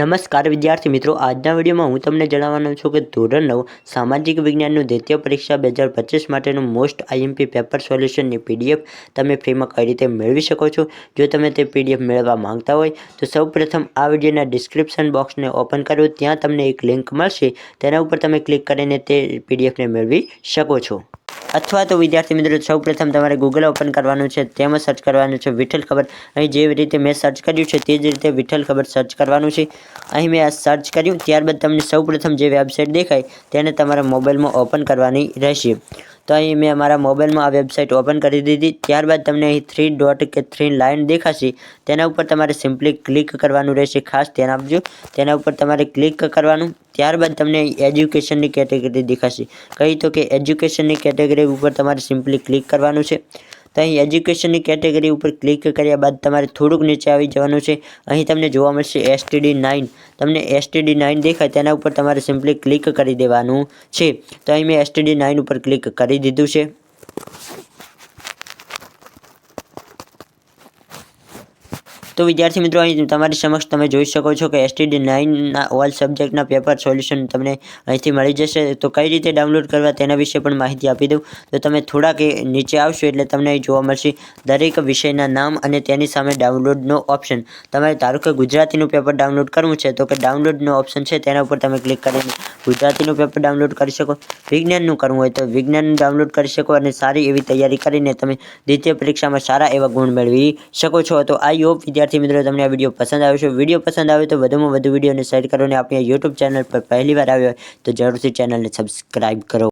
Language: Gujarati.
નમસ્કાર વિદ્યાર્થી મિત્રો, આજના વિડીયોમાં હું તમને જણાવવાનો છું કે ધોરણ 9 સામાજિક વિજ્ઞાનનું દ્વિતીય પરીક્ષા 2025 માટેનું મોસ્ટ આઈએમપી પેપર સોલ્યુશનની પીડીએફ તમે ફ્રીમાં કઈ રીતે મેળવી શકો છો। જો તમે તે પીડીએફ મેળવવા માંગતા હોય તો સૌપ્રથમ આ વિડીયોના ડિસ્ક્રિપ્શન બોક્સને ઓપન કરો, ત્યાં તમને એક લિંક મળશે, તેના ઉપર તમે ક્લિક કરીને તે પીડીએફને મેળવી શકો છો। અથવા તો વિદ્યાર્થી મિત્રો, સૌપ્રથમ તમારે ગૂગલ ઓપન કરવાનું છે, તેમાં સર્ચ કરવાનું છે વિઠ્ઠલ ખબર। અહીં જે રીતે મેં સર્ચ કર્યું છે તે જ રીતે વિઠ્ઠલ ખબર સર્ચ કરવાનું છે। અહીં મેં આ સર્ચ કર્યું, ત્યારબાદ તમને સૌપ્રથમ જે વેબસાઇટ દેખાય તેને તમારા મોબાઈલમાં ઓપન કરવાની રહેશે। તો અહીં મેં મારા મોબાઈલમાં આ વેબસાઇટ ઓપન કરી દીધી। ત્યારબાદ તમને અહીં 3 ડોટ કે 3 લાઇન દેખાશે, તેના ઉપર તમારે સિમ્પલી ક્લિક કરવાનું રહેશે। ખાસ ધ્યાન આપજો, તેના ઉપર તમારે ક્લિક કરવાનું। ત્યારબાદ તમને એજ્યુકેશનની કેટેગરી દેખાશે, કહી તો કે એજ્યુકેશનની કેટેગરી ઉપર તમારે સિમ્પલી ક્લિક કરવાનું છે। તો અહીં એજ્યુકેશનની કેટેગરી ઉપર ક્લિક કર્યા બાદ તમારે થોડુંક નીચે આવી જવાનું છે। અહીં તમને જોવા મળશે STD 9, તમને STD 9 દેખાય તેના ઉપર તમારે સિમ્પલી ક્લિક કરી દેવાનું છે। તો અહીં મેં STD 9 ઉપર ક્લિક કરી દીધું છે। તો વિદ્યાર્થી મિત્રો, અહીં તમારી સમક્ષ તમે જોઈ શકો છો કે STD 9ના ઓલ સબ્જેક્ટના પેપર સોલ્યુશન તમને અહીંથી મળી જશે। તો કઈ રીતે ડાઉનલોડ કરવા તેના વિશે પણ માહિતી આપી દઉં। તો તમે થોડાક નીચે આવશો એટલે તમને અહીં જોવા મળશે દરેક વિષયના નામ અને તેની સામે ડાઉનલોડનો ઓપ્શન। તમારે ધારો કે ગુજરાતીનું પેપર ડાઉનલોડ કરવું છે તો કે ડાઉનલોડનો ઓપ્શન છે તેના ઉપર તમે ક્લિક કરીને ગુજરાતીનું પેપર ડાઉનલોડ કરી શકો। વિજ્ઞાનનું કરવું હોય તો વિજ્ઞાનનું ડાઉનલોડ કરી શકો અને સારી એવી તૈયારી કરીને તમે દ્વિતીય પરીક્ષામાં સારા એવા ગુણ મેળવી શકો છો। તો આઈ હોપ વિદ્યાર્થી મિત્રો તમને આ વિડીયો પસંદ આવ્યો છે। વિડીયો પસંદ આવે તો વધુમાં વધુ વિડીયોને શેર કરો અને આપણી યુટ્યુબ ચેનલ પર પહેલીવાર આવ્યો હોય તો જરૂરથી ચેનલને સબસ્ક્રાઇબ કરો।